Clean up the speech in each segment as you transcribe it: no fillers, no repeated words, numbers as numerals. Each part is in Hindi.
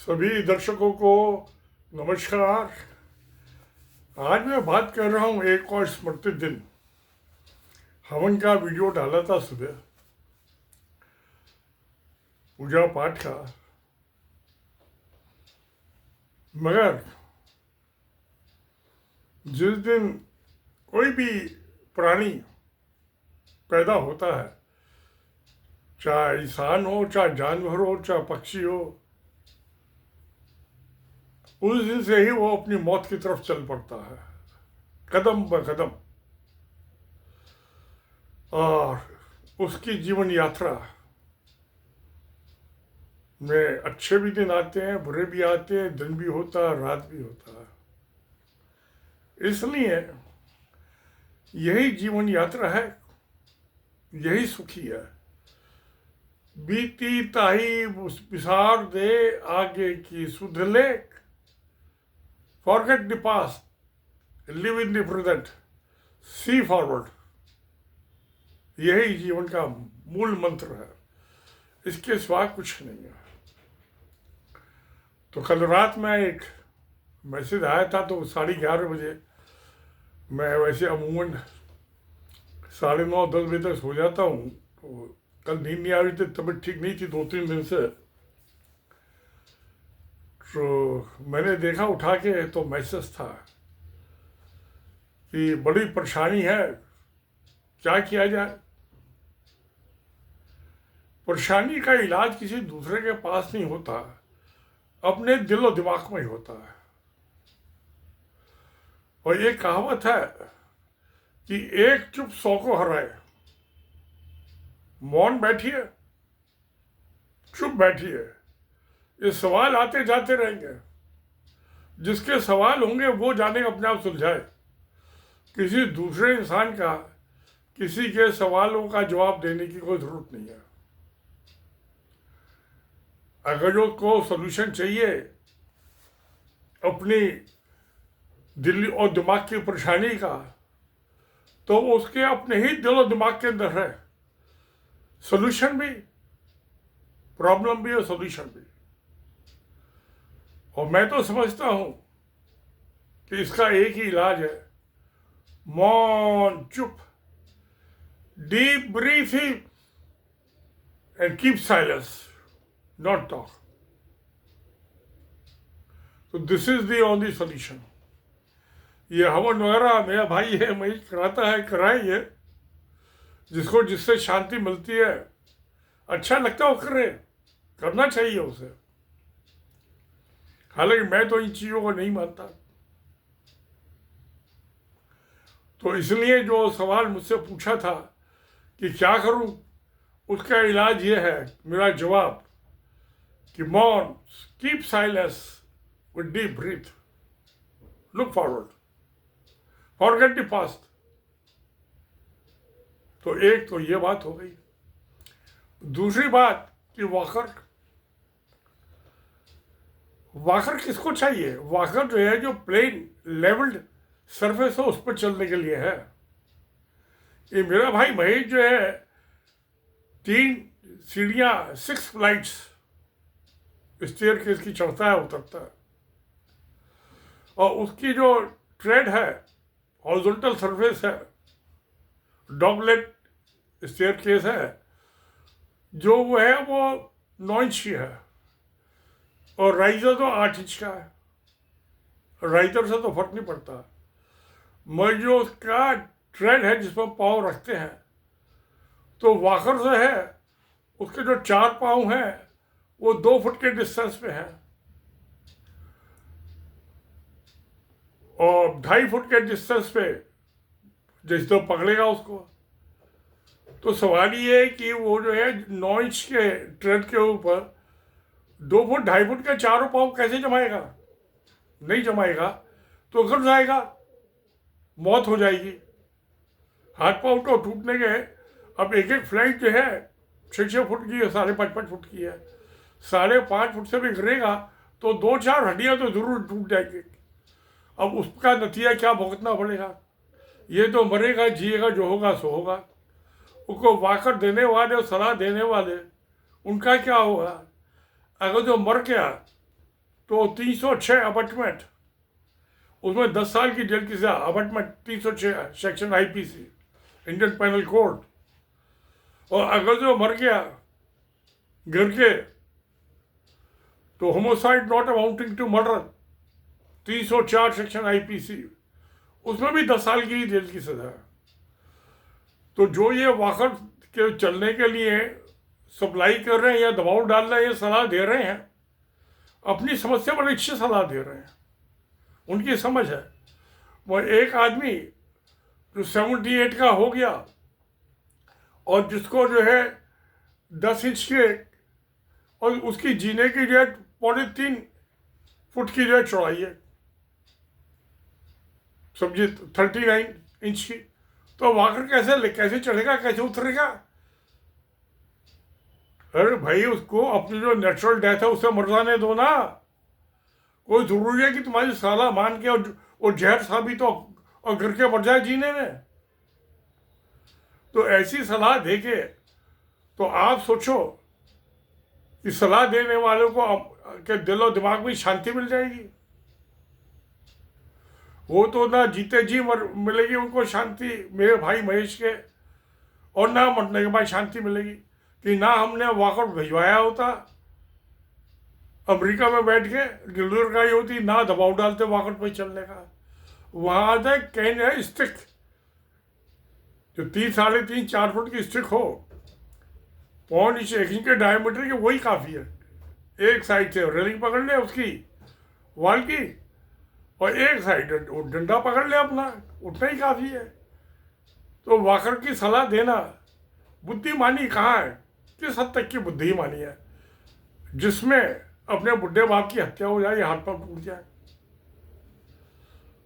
सभी दर्शकों को नमस्कार। आज मैं बात कर रहा हूँ एक और स्मृति दिन। हवन का वीडियो डाला था सुबह, पूजा पाठ का, मगर जिस दिन कोई भी प्राणी पैदा होता है, चाहे इंसान हो, चाहे जानवर हो, चाहे पक्षी हो, उस दिन से ही वो अपनी मौत की तरफ चल पड़ता है, कदम ब कदम। और उसकी जीवन यात्रा में अच्छे भी दिन आते हैं, बुरे भी आते हैं, दिन भी होता है, रात भी होता है। इसलिए यही जीवन यात्रा है, यही सुखी है। बीती ताही विसार दे आगे की सुध लेख, forget the past, live in the present, see forward. यही जीवन का मूल मंत्र है, इसके सिवा कुछ नहीं है। तो कल रात में एक मैसेज आया था, तो 11:30 बजे, मैं वैसे अमूमन 9:30 10 बजे तक सो जाता हूँ, तो कल नींद नहीं आ रही थी, तबीयत ठीक नहीं थी 2-3 दिन से। तो मैंने देखा उठा के, तो मैसेज था कि बड़ी परेशानी है, क्या किया जाए। परेशानी का इलाज किसी दूसरे के पास नहीं होता, अपने दिलो दिमाग में ही होता है। और ये कहावत है कि एक चुप 100 को हराए। मौन बैठिए, चुप बैठिए, ये सवाल आते जाते रहेंगे। जिसके सवाल होंगे वो जाने अपने आप सुलझाए। किसी दूसरे इंसान का किसी के सवालों का जवाब देने की कोई जरूरत नहीं है। अगर जो को सॉल्यूशन चाहिए अपनी दिल और दिमाग की परेशानी का, तो उसके अपने ही दिल और दिमाग के अंदर है सॉल्यूशन भी, प्रॉब्लम भी और सॉल्यूशन भी। और मैं तो समझता हूं कि इसका एक ही इलाज है, मौन, चुप, deep breathing and keep silence, not talk. तो this is the only solution. ये हवन वगैरह मेरा भाई है, मैं कराता है, कराएंगे। जिसको जिससे शांति मिलती है, अच्छा लगता है, वो करे, करना चाहिए उसे। हालांकि मैं तो इन चीजों को नहीं मानता। तो इसलिए जो सवाल मुझसे पूछा था कि क्या करूं, उसका इलाज ये है, मेरा जवाब कि मौन, keep silence with deep breath, look forward, forget the past. तो एक तो ये बात हो गई। दूसरी बात कि वॉकर किसको चाहिए? वॉकर जो है, जो प्लेन लेवल्ड सरफेस हो, उस पर चलने के लिए है। ये मेरा भाई महेश जो है, 3 सीढ़ियां, 6 फ्लाइट्स स्टेयरकेस की चढ़ता है, उतरता है। और उसकी जो ट्रेड है, हॉरिजॉन्टल सरफेस है, डॉगलेट स्टेयरकेस है, जो वो है वो 9 इंच की है। और राइजर तो 8 इंच का है। राइजर से तो फर्क नहीं पड़ता। मगर जो उसका ट्रेड है, जिस पर पाँव रखते हैं, तो वॉकर से है, उसके जो 4 पाँव हैं वो 2 फुट के डिस्टेंस पे हैं, और 2.5 फुट के डिस्टेंस पे जिस तो पकड़ेगा उसको। तो सवाल ये है कि वो जो है 9 इंच के ट्रेड के ऊपर 2 फुट 2.5 फुट के 4 पाँव कैसे जमाएगा? नहीं जमाएगा तो गिर जाएगा, मौत हो जाएगी। हाथ पाँव तो टूटने के। अब एक फ्लाइट जो है 6-6 फुट की है, 5.5 फुट की है। 5.5 फुट से भी गिरेगा तो 2-4 हड्डियां तो जरूर टूट जाएगी। अब उसका नतीजा क्या भुगतना पड़ेगा? ये तो मरेगा, जिएगा, जो होगा सो होगा। उसको वाकर देने वाले और सलाह देने वाले, उनका क्या होगा? अगर जो मर गया तो 306 अबटमेंट, उसमें 10 साल की जेल की सजा। Abetment 306 section IPC, Indian penal code. और अगर जो मर गया गिर के, तो homicide not amounting to murder 304 section IPC, उसमें भी 10 साल की जेल की सजा है। तो जो ये वॉकर के चलने के लिए सप्लाई कर रहे हैं या दबाव डाल रहे हैं या सलाह दे रहे हैं, अपनी समझ से बड़ी अच्छी सलाह दे रहे हैं, उनकी समझ है। वो एक आदमी जो 78 का हो गया और जिसको जो है 10 इंच के, और उसकी जीने की जो है 3.25 फुट की जो है चौड़ाई है, समझिए 39 इंच की, तो वॉकर कैसे चढ़ेगा, कैसे उतरेगा? अरे भाई, उसको अपनी जो नेचुरल डेथ है उससे मर जाने दो ना। कोई जरूरी है कि तुम्हारी साला मान के और जहर साबित हो और गिर के मर जाए जीने में? तो ऐसी सलाह देके तो आप सोचो कि सलाह देने वालों को के दिल और दिमाग में शांति मिल जाएगी। वो तो ना जीते जी मिलेगी उनको शांति, मेरे भाई महेश के, और ना मरने के बाद शांति मिलेगी कि ना हमने वॉकआउट भिजवाया होता अमेरिका में बैठ के, डिलीवर का ही होती, ना दबाव डालते वॉकआउट पे चलने का। वहां आता है कैन है स्टिक, जो 3, 3.5, 4 फुट की स्टिक हो, 1 इंच के डायमीटर की, वही काफी है। एक साइड से रेलिंग पकड़ ले उसकी वॉल की, और एक साइड डंडा पकड़ ले अपना, उतना ही काफी है। तो वॉकर की सलाह देना बुद्धिमानी कहाँ है? किस हद तक की बुद्धिमानी है जिसमें अपने बुढ़े बाप की हत्या हो जाए या हाथ पांव टूट जाए?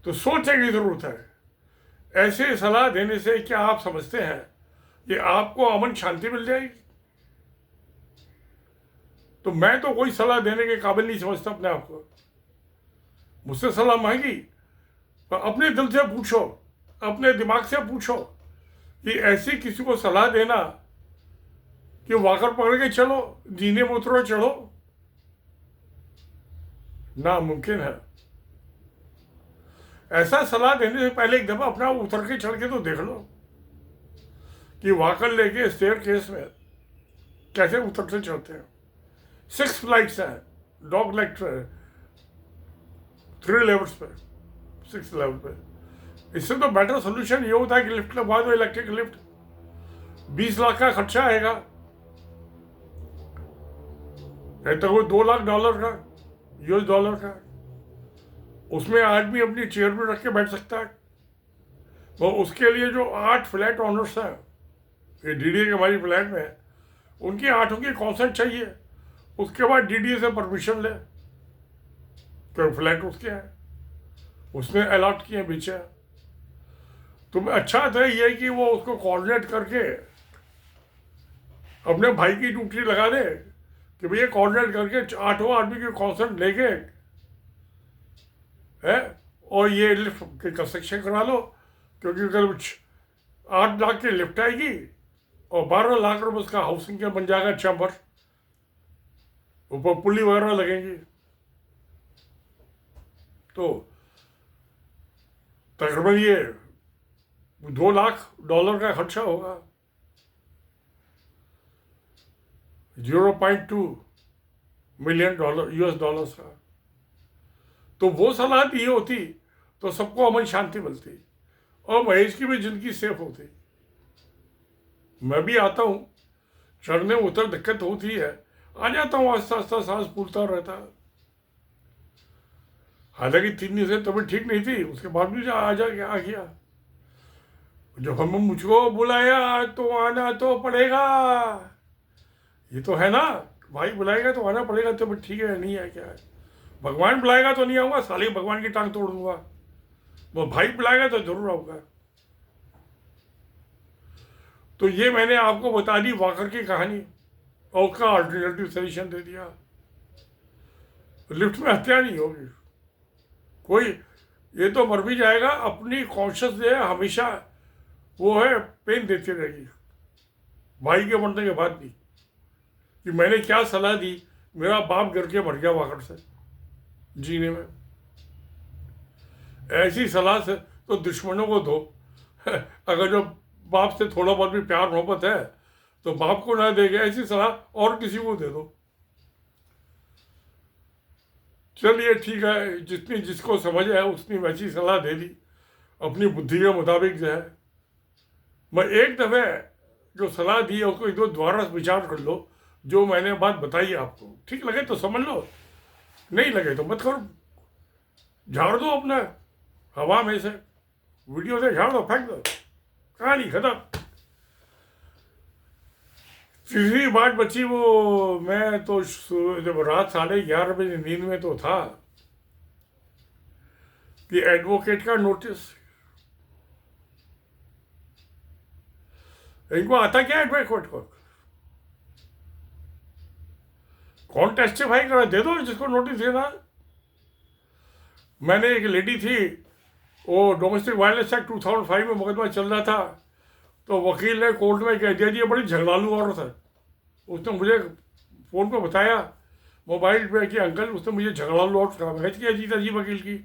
तो सोचने की जरूरत है। ऐसे सलाह देने से क्या आप समझते हैं कि आपको अमन शांति मिल जाएगी? तो मैं तो कोई सलाह देने के काबिल नहीं समझता अपने आप को। मुझसे सलाह मांगी तो अपने दिल से पूछो, अपने दिमाग से पूछो कि ऐसी किसी को सलाह देना कि वॉकर पकड़ के चलो, जीने में उतरो, चढ़ो, नामुमकिन है। ऐसा सलाह देने से पहले एक दफा अपना उतर के चढ़ के तो देख लो कि वॉकर लेके स्टेयर केस में कैसे उतरते चढ़ते हैं। 6 फ्लाइट्स हैं, डॉग लेक्चर 3 लेवल्स पे, 6 लेवल पे। इससे तो बेटर सोल्यूशन ये होता है कि लिफ्ट लगवा दो, इलेक्ट्रिक लिफ्ट। 20 लाख का खर्चा आएगा, नहीं तो वो $2 लाख का, US डॉलर का। उसमें आदमी अपनी चेयर में रख के बैठ सकता है। वो उसके लिए जो 8 फ्लैट ऑनर्स हैं, ये डीडीए के हमारी फ्लैट में, उनकी 8 की कॉन्सेंट चाहिए। उसके बाद डीडीए से परमिशन ले, तो फ्लैट उसके हैं, उसने अलॉट किए, बेचे। तो अच्छा था ये कि वो उसको कोऑर्डिनेट करके अपने भाई की ड्यूटी लगा दे कि भैया कोऑर्डिनेट करके 8 आदमी की कॉन्सेंट लेके है और ये लिफ्ट की कंस्ट्रक्शन करा लो, क्योंकि अगर 8 लाख की लिफ्ट आएगी और 12 लाख रुपये उसका हाउसिंग का बन जाएगा चैम्बर, ऊपर पुली वगैरह लगेंगी। तो तकरीबन ये $2 लाख का खर्चा होगा, 0.2 मिलियन US डॉलर्स का। तो वो सलाह दी होती तो सबको अमन शांति मिलती और महेश की भी जिंदगी सेफ होती। मैं भी आता हूँ, चढ़ने उतर दिक्कत होती है, आ जाता हूँ, आस्ता आस्ता सांस फूलता रहता। हालांकि 3 दिन से तबीयत ठीक नहीं थी, उसके बाद भी आ गया। जब हम मुझको बुलाया तो आना तो पड़ेगा, ये तो है ना, भाई बुलाएगा तो आना पड़ेगा। तबीयत ठीक है नहीं है क्या है? भगवान बुलाएगा तो नहीं आऊंगा, साले भगवान की टांग तोड़ दूंगा। वो भाई बुलाएगा तो जरूर आऊंगा। तो ये मैंने आपको बता दी वॉकर की कहानी और उसका अल्टरनेटिव सजेशन दे दिया। लिफ्ट में हत्या नहीं होगी कोई, ये तो मर भी जाएगा, अपनी कॉन्शियस जो है हमेशा वो है पेन देती रहेगी भाई के मरने के बाद भी, कि मैंने क्या सलाह दी, मेरा बाप गिर के मर गया वॉकर से। जीने में। ऐसी सलाह से तो दुश्मनों को दो। अगर जो बाप से थोड़ा बहुत भी प्यार मोहब्बत है तो बाप को ना देगा, ऐसी सलाह और किसी को दे दो। चलिए ठीक है, जितनी जिसको समझ है उसने वैसी सलाह दे दी अपनी बुद्धि के मुताबिक जो है। मैं एक दफ़े जो सलाह दी है उसको एक दो दोबारा विचार कर लो, जो मैंने बात बताई आपको ठीक लगे तो समझ लो, नहीं लगे तो मत करो, झाड़ दो अपना हवा में से, वीडियो से झाड़ दो, फेंक दो, कहानी खत्म। तीसरी बात बची वो, मैं तो जब रात 11:30 बजे नींद में तो था कि एडवोकेट का नोटिस, इनको आता क्या एडवोकेट को, कौन टेस्टिफाई करा, दे दो जिसको नोटिस देना। मैंने एक लेडी थी, वो डोमेस्टिक वायलेंस एक्ट 2005 में मुकदमा चल रहा था, तो वकील ने कोर्ट में कह दिया जी ये बड़ी झगड़ालू औरत है। उसने मुझे फ़ोन पे बताया मोबाइल पे कि अंकल उसने मुझे झगड़ालू औरत कहा। मैं क्या जीता जी वकील की।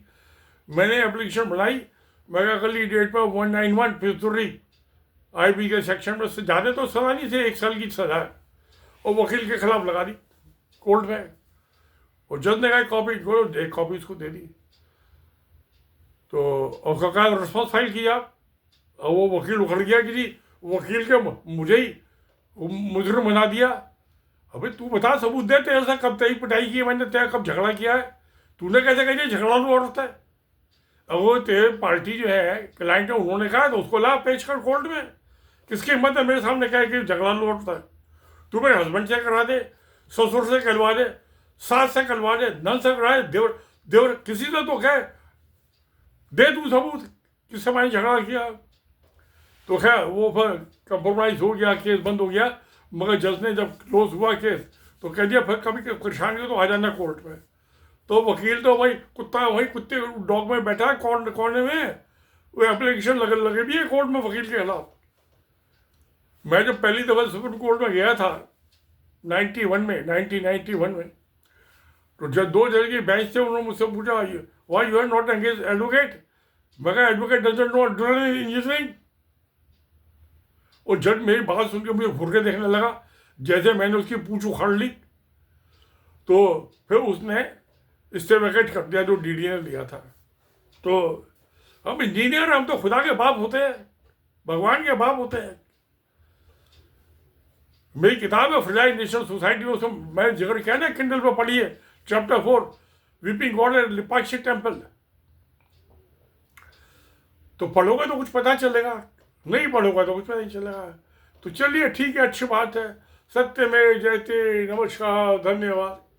मैंने एप्लीकेशन बनाई, मैं कहा कल की डेट पर 191 फिजूरी IB के सेक्शन में से ज़्यादा तो सज़ा नहीं थे, 1 साल की सज़ा है, और वकील के खिलाफ लगा दी कोर्ट में। और जज ने कहा कॉपी, एक कॉपी उसको दे दी, तो और कहा रिस्पॉन्स फाइल किया, और वो वकील उखड़ गया कि जी वकील के मुझे ही मुजरिम बना दिया। अबे तू बता, सबूत दे, तेरे से कब तेरी पिटाई की है मैंने, तेरा कब झगड़ा किया है, तूने कैसे कही झगड़ालू औरत है। अब वो तेरे पार्टी जो है क्लाइंट है, उन्होंने कहा तो उसको ला पेश कर कोर्ट में, किसकी हिम्मत है मेरे सामने कहा कि झगड़ालू औरत है। तू मेरे हस्बैंड से करा दे, ससुर से करवा दे, सास से करवा दे, नन से करा दे, देवर देवर किसी से तो कहे दे तू सबूत किससे मैंने झगड़ा किया। तो खैर वो फिर कंप्रोमाइज़ हो गया, केस बंद हो गया। मगर जज ने जब क्लोज हुआ केस तो कह दिया फिर कभी परेशानी हो तो आ जाना कोर्ट में। तो वकील तो वही कुत्ता, वही कुत्ते डॉग में बैठा है कोने में, वो एप्लीकेशन लगे भी है कोर्ट में वकील के खिलाफ। मैं जब पहली दफ़ा सुप्रीम कोर्ट में गया था 1991 में, तो जब 2 जज की बेंच थे, उन्होंने मुझसे पूछा why you are not engage advocate. मैं कहा एडवोकेट डजंट नो इंजीनियरिंग। और जज मेरी बात सुन के मुझे घूर के देखने लगा, जैसे मैंने उसकी पूंछ उखाड़ ली। तो फिर उसने इससे वैकेट कर दिया जो DD ने लिया था। तो हम इंजीनियर, हम तो खुदा के बाप होते हैं, भगवान के बाप होते हैं। मेरी किताब है फ्रेजाइल नेशन सोसाइटी, उसमें मैं जिक्र किया ना, किंडल पर पढ़िए, chapter 4 weeping god at Lepakshi temple. तो पढ़ोगे तो कुछ पता चलेगा, नहीं पढ़ोगा तो कुछ पता नहीं चलेगा। तो चलिए ठीक है, अच्छी बात है। सत्य में जयते। नमस्कार, धन्यवाद।